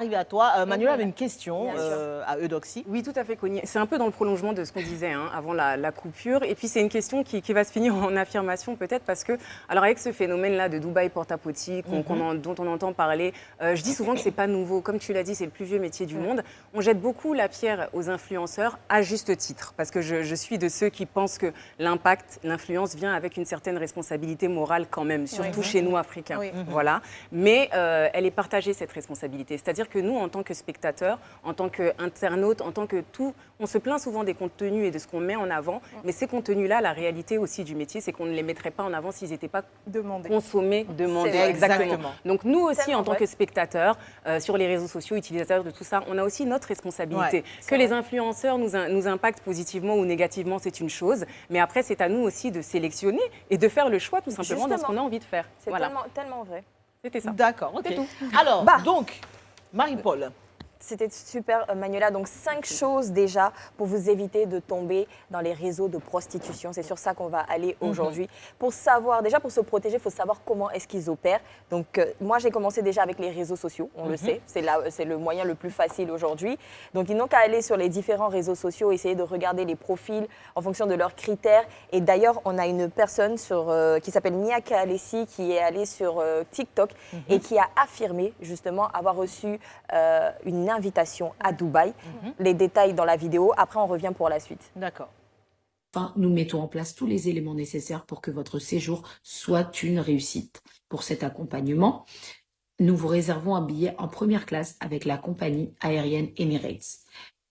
arriver à toi. Manuel avait une question à Eudoxie. Oui, tout à fait, Connie. C'est un peu dans le prolongement de ce qu'on disait avant la coupure. Et puis, c'est une question qui va se finir en affirmation peut-être parce que, alors avec ce phénomène-là de Dubaï porte-à-potie dont on entend parler, je dis souvent que c'est pas nouveau. Comme tu l'as dit, c'est le plus vieux métier du monde. On jette beaucoup la pierre aux influenceurs à juste titre parce que je suis de ceux qui pensent que l'impact, l'influence vient avec une certaine responsabilité morale quand même, surtout chez nous, Africains. Voilà. Mais elle est partagée, cette responsabilité. C'est-à-dire que nous, en tant que spectateurs, en tant qu'internautes, en tant que tout, on se plaint souvent des contenus et de ce qu'on met en avant, mais ces contenus-là, la réalité aussi du métier, c'est qu'on ne les mettrait pas en avant s'ils n'étaient pas consommés, demandés. Exactement. Donc nous aussi, en tant que spectateurs, sur les réseaux sociaux, utilisateurs de tout ça, on a aussi notre responsabilité. Que les influenceurs nous impactent positivement ou négativement, c'est une chose, mais après, c'est à nous aussi de sélectionner et de faire le choix tout simplement dans ce qu'on a envie de faire. C'est tellement vrai. C'était ça. D'accord, ok. Alors, donc, Marie-Paul. C'était super, Manuela. Donc, 5 choses déjà pour vous éviter de tomber dans les réseaux de prostitution. C'est sur ça qu'on va aller aujourd'hui. Pour savoir, déjà pour se protéger, il faut savoir comment est-ce qu'ils opèrent. Donc, moi, j'ai commencé déjà avec les réseaux sociaux, on le sait. C'est le moyen le plus facile aujourd'hui. Donc, ils n'ont qu'à aller sur les différents réseaux sociaux, essayer de regarder les profils en fonction de leurs critères. Et d'ailleurs, on a une personne qui s'appelle Mia Kalesi qui est allée sur TikTok et qui a affirmé justement avoir reçu une invitation à Dubaï. Les détails dans la vidéo. Après, on revient pour la suite. D'accord. Enfin, nous mettons en place tous les éléments nécessaires pour que votre séjour soit une réussite. Pour cet accompagnement, nous vous réservons un billet en première classe avec la compagnie aérienne Emirates.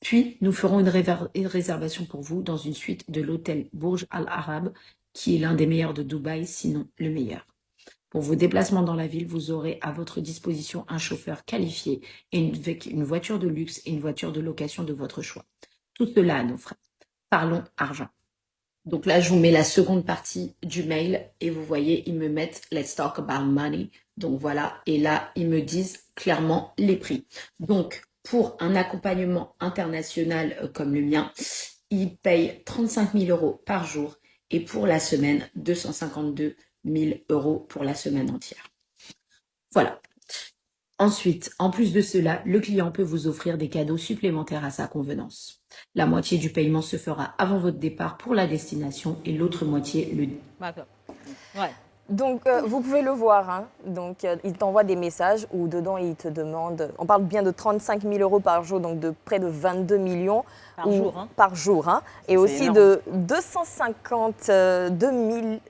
Puis, nous ferons une réservation pour vous dans une suite de l'hôtel Burj Al Arab, qui est l'un des meilleurs de Dubaï, sinon le meilleur. Pour vos déplacements dans la ville, vous aurez à votre disposition un chauffeur qualifié et avec une voiture de luxe et une voiture de location de votre choix. Tout cela à nos frais. Parlons argent. Donc là, je vous mets la seconde partie du mail et vous voyez, ils me mettent « Let's talk about money ». Donc voilà, et là, ils me disent clairement les prix. Donc, pour un accompagnement international comme le mien, ils payent 35 000 € par jour et pour la semaine, 252 000 € pour la semaine entière. Voilà. Ensuite, en plus de cela, le client peut vous offrir des cadeaux supplémentaires à sa convenance. La moitié du paiement se fera avant votre départ pour la destination et l'autre moitié le... D'accord. Ouais. Donc, vous pouvez le voir. Donc, il t'envoie des messages où dedans, il te demande... On parle bien de 35 000 € par jour, donc de près de 22 millions par jour. Et aussi énorme. de 252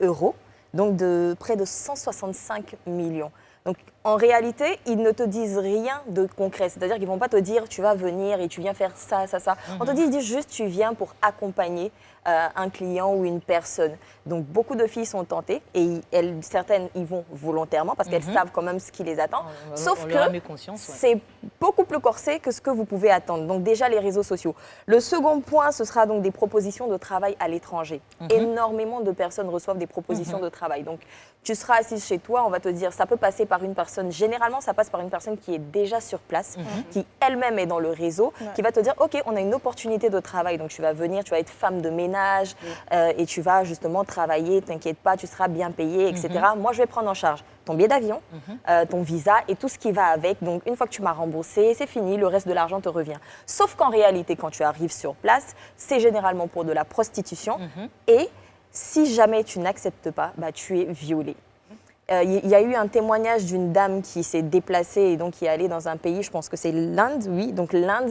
000 €, donc de près de 165 millions. Donc, en réalité, ils ne te disent rien de concret. C'est-à-dire qu'ils ne vont pas te dire, tu vas venir et tu viens faire ça, ça, ça. On te dit, ils disent juste, tu viens pour accompagner un client ou une personne. Donc, beaucoup de filles sont tentées et certaines y vont volontairement parce qu'elles savent quand même ce qui les attend. Sauf que c'est beaucoup plus corsé que ce que vous pouvez attendre. Donc, déjà, les réseaux sociaux. Le second point, ce sera donc des propositions de travail à l'étranger. Énormément de personnes reçoivent des propositions de travail. Donc, tu seras assise chez toi, on va te dire, ça peut passer par une personne. Généralement, ça passe par une personne qui est déjà sur place, qui elle-même est dans le réseau, qui va te dire, OK, on a une opportunité de travail. Donc, tu vas venir, tu vas être femme de ménage et tu vas justement travailler, t'inquiète pas, tu seras bien payée, etc. Moi, je vais prendre en charge ton billet d'avion, ton visa et tout ce qui va avec. Donc, une fois que tu m'as remboursé, c'est fini, le reste de l'argent te revient. Sauf qu'en réalité, quand tu arrives sur place, c'est généralement pour de la prostitution et si jamais tu n'acceptes pas, bah, tu es violée. Il y a eu un témoignage d'une dame qui s'est déplacée et donc qui est allée dans un pays, je pense que c'est l'Inde, oui, donc l'Inde,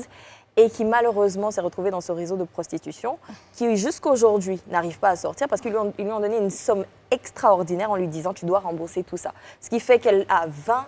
et qui malheureusement s'est retrouvée dans ce réseau de prostitution, qui jusqu'à aujourd'hui n'arrive pas à sortir parce qu'ils lui ont donné une somme extraordinaire en lui disant tu dois rembourser tout ça. Ce qui fait qu'elle a 20,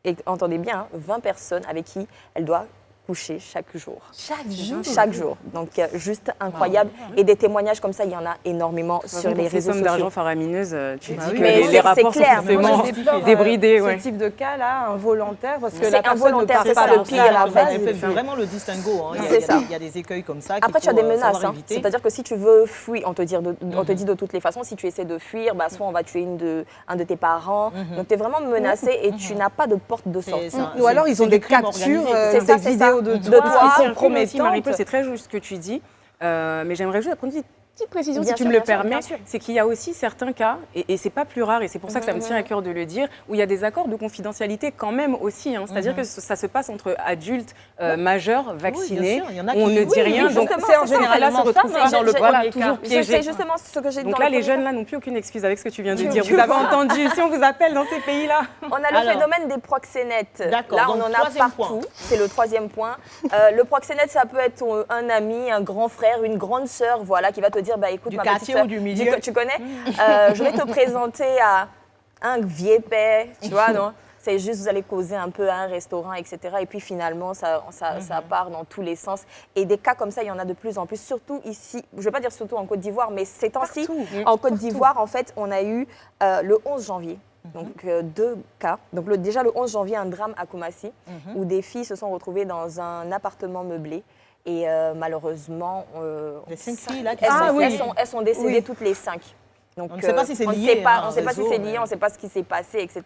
et entendez bien, 20 personnes avec qui elle doit coucher chaque jour. Chaque jour? Chaque jour. Donc, juste incroyable. Et des témoignages comme ça, il y en a énormément sur les réseaux sociaux. d'argent faramineuses, tu dis que mais les rapports sont clair. forcément débridés. Ce type de cas-là, involontaire, parce que C'est la personne involontaire, ne c'est part ça pas le pire, en fait. Elle fait vraiment le distinguo. Il y a des écueils comme ça. Après, tu as des menaces. C'est-à-dire que si tu veux fuir, on te dit de toutes les façons, si tu essaies de fuir, bah, soit on va tuer un de tes parents. Donc, tu es vraiment menacé et tu n'as pas de porte de sortie. Ou alors, ils ont des captures, des vidéos de toi. C'est très juste ce que tu dis, mais j'aimerais juste apprendre petite précision, Bien si tu sûr, me le bien sûr, permets, bien sûr. c'est qu'il y a aussi certains cas, et c'est pas plus rare, et c'est pour ça que ça me tient à cœur de le dire, où il y a des accords de confidentialité quand même aussi. Hein. C'est-à-dire que ça se passe entre adultes majeurs, vaccinés, sûr, il y en a on qui- ne dit rien. oui, Donc justement, c'est en c'est ça, général là se exactement retrouve ça, pas mais dans le j'ai- voilà, j'ai- toujours C'est piégé. justement ce que j'ai dit Donc dans là, le les premier jeunes cas. là n'ont plus aucune excuse avec ce que tu viens de Tu dire. Vous vois. avez entendu, si on vous appelle dans ces pays-là. On a le Alors. phénomène des proxénètes. D'accord, Là, donc on en a troisième partout. point. C'est le troisième point. Le proxénète, ça peut être un ami, un grand frère, une grande sœur, voilà, qui va te dire, bah écoute, Du ma petite quartier sœur, ou du milieu. tu connais, je vais te présenter à un vieux père, tu vois, non? C'est juste, vous allez causer un peu à un restaurant, etc. Et puis finalement, ça part dans tous les sens. Et des cas comme ça, il y en a de plus en plus, surtout ici, je ne vais pas dire surtout en Côte d'Ivoire, mais ces temps-ci, en Côte d'Ivoire, en fait, on a eu le 11 janvier. Donc, 2 cas. Donc, déjà le 11 janvier, un drame à Koumassi, où des filles se sont retrouvées dans un appartement meublé. Et malheureusement, Les 5 filles là qui elles sont décédées toutes les 5. Donc, On ne sait pas si c'est on ne lié, sait pas, hein, on ne sait pas si réseau, c'est lié, mais- on ne sait pas ce qui s'est passé, etc.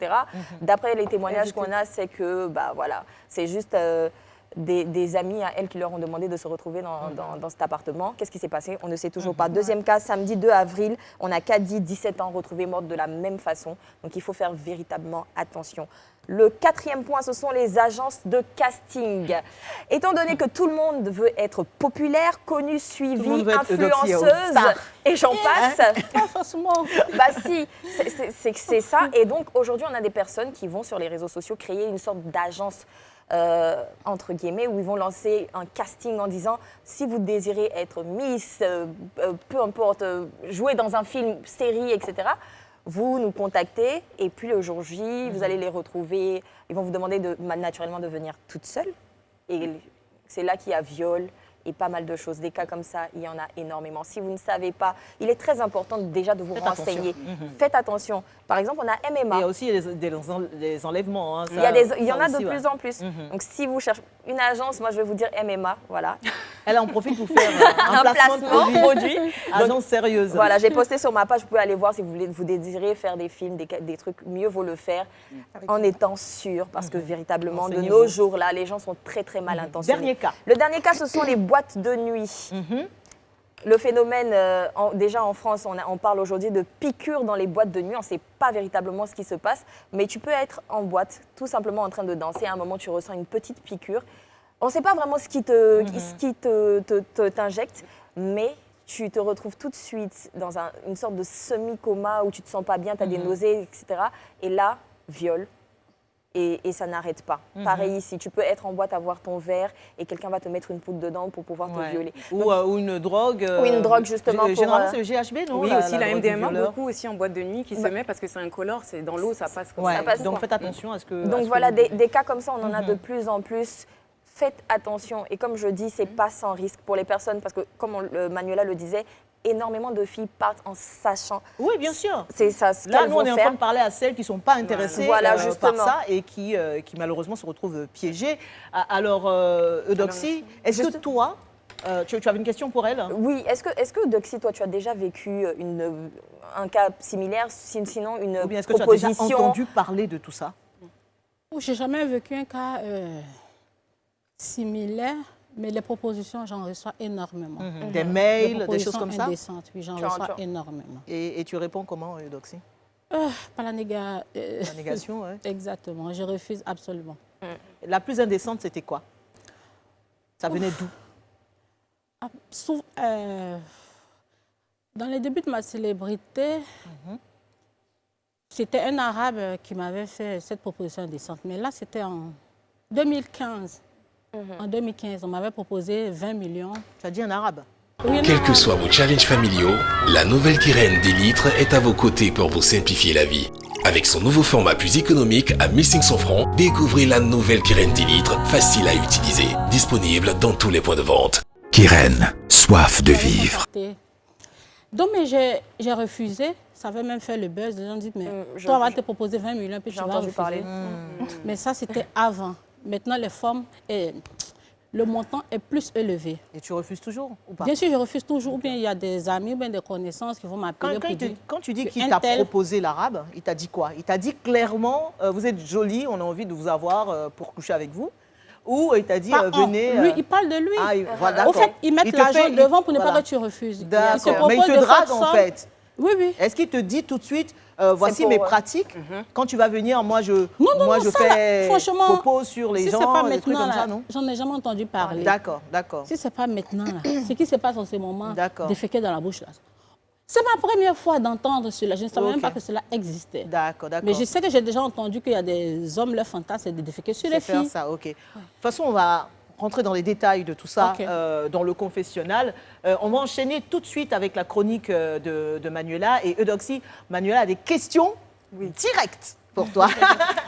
D'après les témoignages qu'on a, c'est que bah, voilà, c'est juste des amis à elles qui leur ont demandé de se retrouver dans cet appartement. Qu'est-ce qui s'est passé? On ne sait toujours pas. Deuxième cas, samedi 2 avril, on a Kadi, 17 ans, retrouvée morte de la même façon. Donc il faut faire véritablement attention. Le quatrième point, ce sont les agences de casting. Étant donné que tout le monde veut être populaire, connu, le suivi, monde veut être influenceuse, star. et j'en passe, Pas forcément. bah si, c'est ça. Et donc aujourd'hui, on a des personnes qui vont sur les réseaux sociaux créer une sorte d'agence, entre guillemets, où ils vont lancer un casting en disant si vous désirez être Miss, peu importe, jouer dans un film, série, etc., vous nous contactez et puis le jour J, vous allez les retrouver. Ils vont vous demander naturellement de venir toute seule. Et c'est là qu'il y a viol et pas mal de choses. Des cas comme ça, il y en a énormément. Si vous ne savez pas, il est très important déjà de vous Faites renseigner. attention. Faites attention. Par exemple, on a MMA. Il y a aussi des enlèvements. Hein, Il y en a de plus en plus. Donc, si vous cherchez une agence, moi, je vais vous dire MMA, voilà. Elle en profite pour faire un placement de produit. Agence sérieuse. Voilà, j'ai posté sur ma page, vous pouvez aller voir si vous désirez faire des films, des trucs, mieux vaut le faire en étant sûr, parce que véritablement, de Renseignez-vous. nos jours, là, les gens sont très, très mal intentionnés. Dernier cas. Le dernier cas, ce sont les boîtes de nuit. Le phénomène, déjà en France, on parle aujourd'hui de piqûres dans les boîtes de nuit. On ne sait pas véritablement ce qui se passe, mais tu peux être en boîte, tout simplement en train de danser. À un moment, tu ressens une petite piqûre. On ne sait pas vraiment ce qui t'injecte, mais tu te retrouves tout de suite dans une sorte de semi-coma où tu ne te sens pas bien, tu as des nausées, etc. Et là, viol. Et ça n'arrête pas. Pareil ici, tu peux être en boîte, avoir ton verre et quelqu'un va te mettre une poudre dedans pour pouvoir te violer. Ou une drogue. Ou une drogue, justement, pour, Généralement, c'est le GHB, non? Oui, aussi la drogue du MDMA, violeur. beaucoup aussi en boîte de nuit qui se met parce que c'est incolore, c'est dans l'eau, ça passe comme Ouais, ça. passe donc quoi. faites attention à ce que. Donc voilà, des cas comme ça, on en a de plus en plus. Faites attention. Et comme je dis, c'est pas sans risque pour les personnes, parce que comme Manuela le disait, énormément de filles partent en sachant. Oui, bien sûr. C'est ça ce Là, qu'elles nous, vont on est en faire. train de parler à celles qui ne sont pas intéressées Voilà, par justement. ça et qui malheureusement se retrouvent piégées. Alors, Eudoxie, est-ce que toi, tu avais une question pour elle? Oui, est-ce que Doxy, toi, tu as déjà vécu un cas similaire, sinon une Ou bien est-ce que tu as déjà proposition entendu parler de tout ça? J'ai jamais vécu un cas similaire, mais les propositions, j'en reçois énormément. Des Des mails, des propositions choses comme ça? indécentes, oui, j'en reçois énormément. Et tu réponds comment, Eudoxie? Pas la négation. La négation, oui. Exactement, je refuse absolument. La plus indécente, c'était quoi? Ça venait d'où? Dans les débuts de ma célébrité, c'était un Arabe qui m'avait fait cette proposition indécente. Mais là, c'était en 2015. En 2015, on m'avait proposé 20 millions. Tu as dit un arabe? Oui, un Quels que Arabe. soient vos challenges familiaux, la nouvelle Kyrène 10 litres est à vos côtés pour vous simplifier la vie. Avec son nouveau format plus économique à 1500 francs, découvrez la nouvelle Kyrène 10 litres, facile à utiliser, disponible dans tous les points de vente. Kyrène, soif de vivre. Donc, mais j'ai refusé. Ça avait même fait le buzz. Les gens disent, mais toi, on va te proposer 20 millions, puis tu J'ai vas entendu refuser. parler. Mais ça, c'était avant. Maintenant, les femmes, le montant est plus élevé. Et tu refuses toujours ou pas? Bien sûr, je refuse toujours. Ou bien il y a des amis ou bien des connaissances qui vont m'appeler pour dire... Quand tu dis que qu'il un t'a tel- proposé l'arabe, il t'a dit quoi? Il t'a dit clairement, vous êtes jolie, on a envie de vous avoir pour coucher avec vous? ou il t'a dit venez. Lui, il parle de lui. Ah, voilà, Au fait, ils mettent Il te l'argent fait- devant pour ne pas voilà. que tu refuses. Ils se D'accord, mais il proposent te de drague faire en ça. fait. Oui, oui. Est-ce qu'il te dit tout de suite, voici pour, mes pratiques, quand tu vas venir, moi je, Non, je ça, là, fais franchement, propose sur les si c'est gens, pas des trucs maintenant, comme ça, là, non? j'en ai jamais entendu parler. D'accord, d'accord. Si c'est pas maintenant, là, ce qui se passe en ce moment, D'accord. déféquer dans la bouche, là. C'est ma première fois d'entendre cela. Je ne savais même Ok. pas que cela existait. D'accord, d'accord. Mais je sais que j'ai déjà entendu qu'il y a des hommes, leur fantasme, c'est de déféquer sur les C'est faire filles. ça, ok. De toute façon, on va rentrer dans les détails de tout ça, Ok. dans le confessionnal. On va enchaîner tout de suite avec la chronique de Manuela et Eudoxie. Manuela a des questions directes pour toi.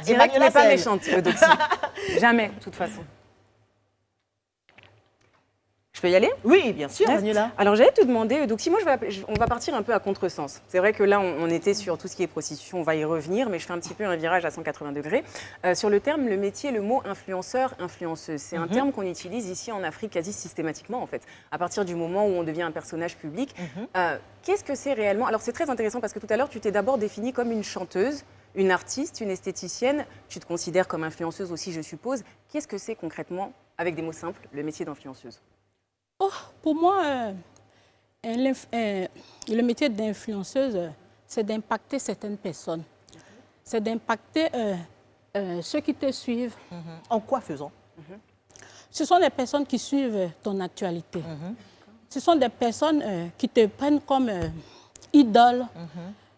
Et Direct, Manuela, mais pas c'est elle. méchante, Eudoxie. Jamais, de toute façon. Je peux y aller? Oui, bien sûr, Ouais. Manuela. Alors j'allais te demander, Eudoxie, moi on va partir un peu à contresens. C'est vrai que là on était sur tout ce qui est prostitution, on va y revenir, mais je fais un petit peu un virage à 180 degrés. Sur le terme, le métier, le mot influenceur, influenceuse, c'est un terme qu'on utilise ici en Afrique quasi systématiquement en fait. À partir du moment où on devient un personnage public, qu'est-ce que c'est réellement? Alors c'est très intéressant parce que tout à l'heure tu t'es d'abord définie comme une chanteuse, une artiste, une esthéticienne. Tu te considères comme influenceuse aussi, je suppose. Qu'est-ce que c'est concrètement, avec des mots simples, le métier d'influenceuse? Oh, pour moi, le métier d'influenceuse, c'est d'impacter certaines personnes. C'est d'impacter ceux qui te suivent. En quoi faisant? Ce sont des personnes qui suivent ton actualité. Ce sont des personnes qui te prennent comme idole.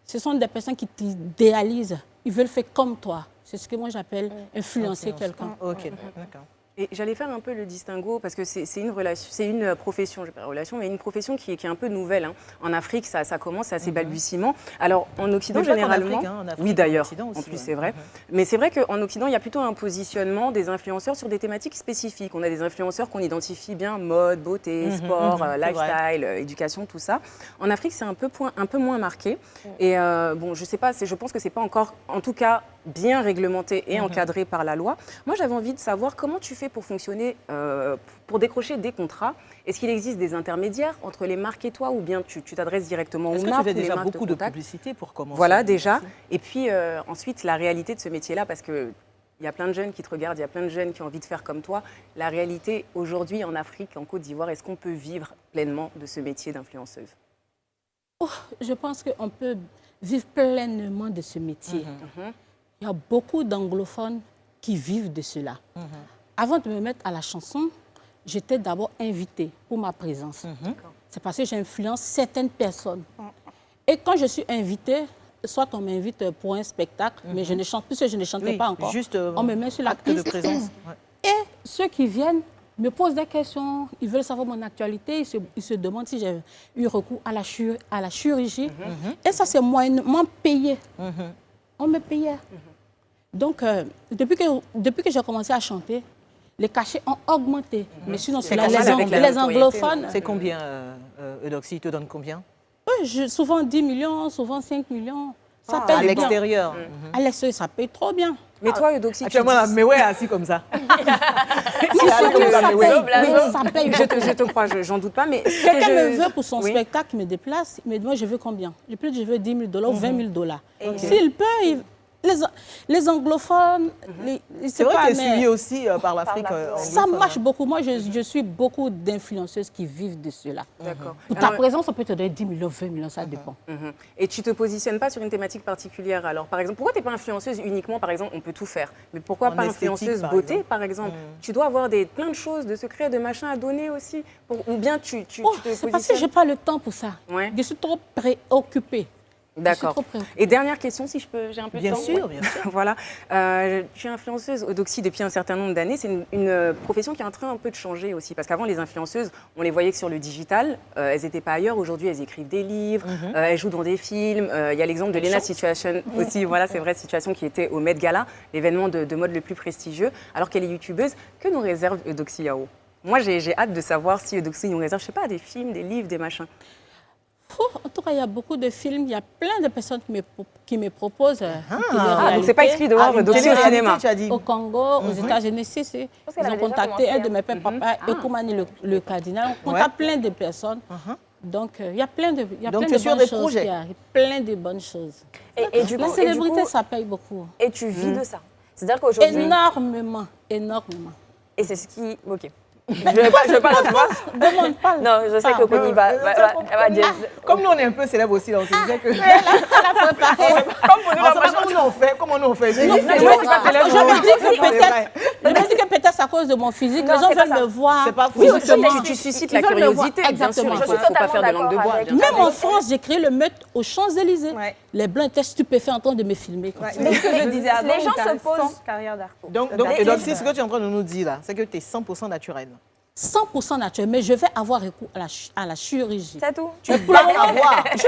Ce sont des personnes qui t'idéalisent. Ils veulent faire comme toi. C'est ce que moi j'appelle influencer quelqu'un. Ok, d'accord. Et j'allais faire un peu le distinguo parce que c'est une relation, c'est une profession, je ne vais pas relation, mais une profession qui est un peu nouvelle. Hein. En Afrique, ça commence à ses balbutiements. Alors en Occident, Mais pas qu'en généralement, Afrique, hein, en Afrique, oui d'ailleurs, en Occident aussi, en plus ouais. c'est vrai. Mais c'est vrai qu'en Occident, il y a plutôt un positionnement des influenceurs sur des thématiques spécifiques. On a des influenceurs qu'on identifie bien mode, beauté, sport, c'est lifestyle, éducation, tout ça. En Afrique, c'est un peu moins marqué. Et bon, je sais pas, je pense que c'est pas encore, en tout cas, bien réglementé et encadré par la loi. Moi, j'avais envie de savoir comment tu fais pour fonctionner, pour décrocher des contrats. Est-ce qu'il existe des intermédiaires entre les marques et toi ou bien tu t'adresses directement aux Est-ce que tu marques fais ou les déjà marques beaucoup de contactent? publicité pour commencer? Voilà, déjà. Et puis ensuite, la réalité de ce métier-là, parce qu'il y a plein de jeunes qui te regardent, il y a plein de jeunes qui ont envie de faire comme toi. La réalité, aujourd'hui, en Afrique, en Côte d'Ivoire, est-ce qu'on peut vivre pleinement de ce métier d'influenceuse? Oh, je pense qu'on peut vivre pleinement de ce métier. Il y a beaucoup d'anglophones qui vivent de cela. Avant de me mettre à la chanson, j'étais d'abord invitée pour ma présence. C'est parce que j'influence certaines personnes. Et quand je suis invitée, soit on m'invite pour un spectacle, mais je ne chante plus, je ne chantais Oui, pas encore. juste on me met sur la acte de piste. présence. Ouais. Et ceux qui viennent me posent des questions, ils veulent savoir mon actualité, ils se demandent si j'ai eu recours à la chirurgie. Et ça, c'est moyennement payé. On me payait. Donc, depuis que j'ai commencé à chanter, les cachets ont augmenté. Mais sinon, C'est là, normal avec la les notoriété, anglophones, C'est combien, Eudoxie, il te donne combien? souvent 10 millions, souvent 5 millions. Ça À paye bien. l'extérieur. À l'extérieur, ça paye trop bien. Mais toi, Eudoxie, tu Actuellement, là, dis- mais ouais, assis comme ça. Mais à sérieux, l'école, ça mais ouais. paye, oui, ça paye je te crois, j'en doute pas, mais ce que Quelqu'un je- me veut pour son Oui. spectacle, il me déplace, il me dit, moi, je veux combien? Je veux 10 000 $ ou 20 000 $. S'il peut, les anglophones, C'est vrai que tu es suivi aussi par l'Afrique ça anglophone, marche hein. beaucoup. Moi, je suis beaucoup d'influenceuses qui vivent de cela. D'accord. Pour ta Alors, présence, on peut te donner 10 millions, 20 millions, ça dépend. Et tu te positionnes pas sur une thématique particulière. Alors, par exemple, pourquoi tu n'es pas influenceuse uniquement, par exemple, on peut tout faire, mais pourquoi En pas esthétique, influenceuse par beauté, exemple. par exemple? Tu dois avoir plein de choses, de secrets, de machins à donner aussi. Ou bien tu te C'est parce que positionnes. je n'ai pas le temps pour ça. Ouais. Je suis trop préoccupée. D'accord. trop préoccupée. Et dernière question, si je peux, j'ai un peu Bien de temps. sûr, Ouais. bien sûr. Voilà. Tu es influenceuse Eudoxie depuis un certain nombre d'années. C'est une profession qui est en train un peu de changer aussi. Parce qu'avant, les influenceuses, on les voyait que sur le digital. Elles n'étaient pas ailleurs. Aujourd'hui, elles écrivent des livres, elles jouent dans des films. Il y a l'exemple de Lena Situation aussi. Voilà, c'est vrai, Situation qui était au Met Gala, l'événement de mode le plus prestigieux, alors qu'elle est youtubeuse. Que nous réserve Eudoxie Yao? Moi, j'ai hâte de savoir si Eudoxie nous réserve, je sais pas, des films, des livres, des machins. En tout cas, il y a beaucoup de films, il y a plein de personnes qui me proposent Donc, c'est pas exclu de voir une Eudoxie au télé-réalité, cinéma. tu as dit. au Congo, aux États-Unis, ils qu'elle ont avait déjà contacté commencé, un de mes pères, papa, Ecoumani, le cardinal. On contacte plein de personnes. Donc, il y a plein de, il y a Donc, plein tu es de sur bonnes des choses projets. qui arrivent. Plein de bonnes choses. Et du La coup, célébrité, ça paye beaucoup. et tu vis de ça. C'est-à-dire qu'aujourd'hui, Énormément, énormément. Et c'est ce qui... Ok. Je vais pas la voir. Demande pas. Non, je sais que Connie va dire... Comme nous, on est un peu célèbres aussi, on se disait que... Comment nous on fait Je me dis que peut-être c'est à cause de mon physique, Non, les gens c'est pas veulent ça. me voir. C'est pas Oui, physiquement. tu suscites Ils la veulent me voir. curiosité, bien sûr. Exactement. Il Je ne suis faut pas faire de totalement langue de d'accord bois. avec bien Même en France, j'ai créé le meute aux Champs-Élysées. Ouais. Les Blancs étaient stupéfaits en train de me filmer. comme ça. Mais ce que je disais avant, Les gens t'as se posent- 100 carrières d'arco. Donc, si ce que tu es en train de nous dire là, c'est que tu es 100% naturel. 100% naturel, mais je vais avoir recours à la chirurgie. C'est tout. Tu vas avoir. Je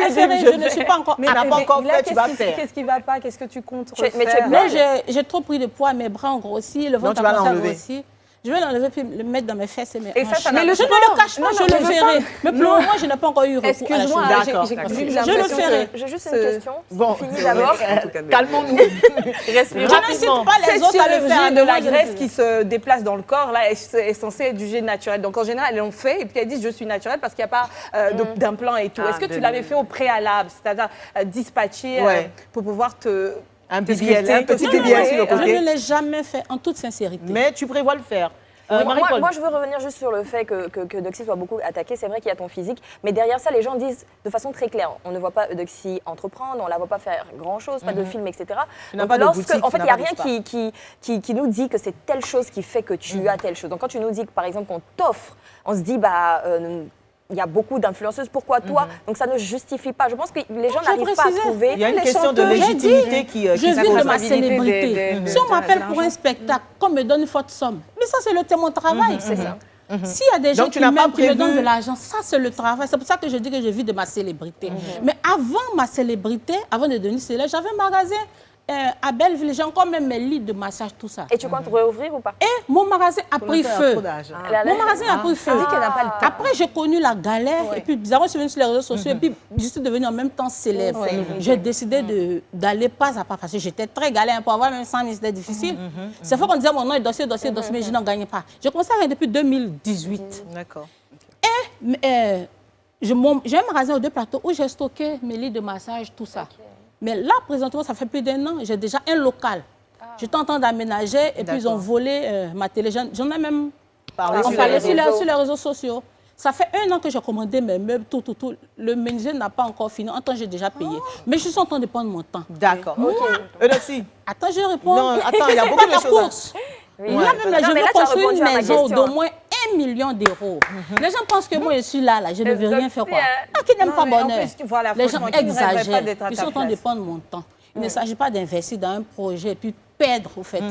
le ferai, je ne suis pas encore Mais n'a pas encore fait, tu vas faire. Qu'est-ce qui va pas? Qu'est-ce que tu comptes Mais tu es refaire? blanche. Là, j'ai trop pris de poids, mes bras ont grossi, le ventre tu vas a commencé à l'enlever. grossir. Je vais l'enlever puis le mettre dans mes fesses et mes Et ça, hanches. ça Mais n'a- je ne Non, le cache pas, non, je non, le je veux ferai. pas. Mais pour le moment, je n'ai pas encore eu recours à la Excuse-moi, chirurgie. D'accord. j'ai Je l'impression le ferai. J'ai juste Ce- une question. Bon, Finis d'abord. calmons-nous. Je Respire n'incite rapidement. pas les Cette autres à le chirurgie faire. de mais la moi, je le graisse ferai. qui se déplace dans le corps, là, est censée être jugée naturelle. Donc, en général, elles l'ont fait et puis elles disent je suis naturelle parce qu'il n'y a pas d'implant et tout. Ah, Est-ce que tu de- l'avais fait au préalable, c'est-à-dire dispatcher Ouais. pour pouvoir te. Un petit Discuter, BBL, un petit non, BBL sur le non, Je ne côté. l'ai jamais fait, en toute sincérité. Mais tu prévois le faire. Moi, je veux revenir juste sur le fait que Eudoxie soit beaucoup attaquée. C'est vrai qu'il y a ton physique, mais derrière ça, les gens disent de façon très claire, on ne voit pas Eudoxie entreprendre, on ne la voit pas faire grand-chose, pas de film, etc. Tu n'as Donc, pas de boutique, en fait, tu il n'y a n'as pas rien d'espace. qui nous dit que c'est telle chose qui fait que tu as telle chose. Donc quand tu nous dis que, par exemple, qu'on t'offre, on se dit, il y a beaucoup d'influenceuses, pourquoi toi? Donc ça ne justifie pas. Je pense que les gens je n'arrivent pas à précisais. trouver. Il y a une Les question de chanteuses, légitimité qui Je vis de ma responsabilité célébrité. des- Si on m'appelle pour un spectacle, qu'on me donne une forte somme, mais ça, c'est mon travail. C'est ça. S'il y a des gens Donc, tu qui n'as pas m'aiment, qui me prévu- donnent de l'argent, ça, c'est le travail. C'est pour ça que je dis que je vis de ma célébrité. Mais avant ma célébrité, avant de devenir célèbre, j'avais un magasin à Belleville. J'ai encore même mes lits de massage, tout ça. Et tu comptes réouvrir ou pas? Et mon magasin a pris feu. Mon magasin a pris feu. Elle dit qu'elle n'a pas le temps. Après, j'ai connu la galère et puis bizarrement, je suis venue sur les réseaux sociaux et puis je suis devenue en même temps célèbre. J'ai décidé d'aller pas à pas parce que j'étais très galère pour avoir même 100 000, c'était difficile. C'est fois qu'on disait mon nom est dossier, mais je n'en gagnais pas. J'ai commencé à gagner depuis 2018. D'accord. J'ai un magasin aux deux plateaux où j'ai stocké mes lits de massage, tout ça. Mais là, présentement, ça fait plus d'1 an, j'ai déjà un local. J'étais en train d'aménager et puis ils ont volé ma télé. J'en ai même Parler on sur parlait les sur les réseaux sociaux. Ça fait 1 an que j'ai commandé mes meubles, tout. Le menuisier n'a pas encore fini. En temps, j'ai déjà payé. Mais je suis en train de prendre mon temps. D'accord. Eudoxie. Attends, je réponds. Non, attends, il y a beaucoup de La choses. course. Oui. Là, même, là, Non, je mais veux là, tu as construire répondu une à ma maison question. d'au moins 1 million d'euros. Les gens pensent que moi, je suis là, je ne veux rien faire. Quoi. Qui n'aime Non, pas mais en bonheur? plus, voilà, Les gens franchement, qui ne rêverait pas exagèrent. d'être à Ils ta sont en train de place? prendre mon temps. Il ne s'agit pas d'investir dans un projet et puis perdre, au fait.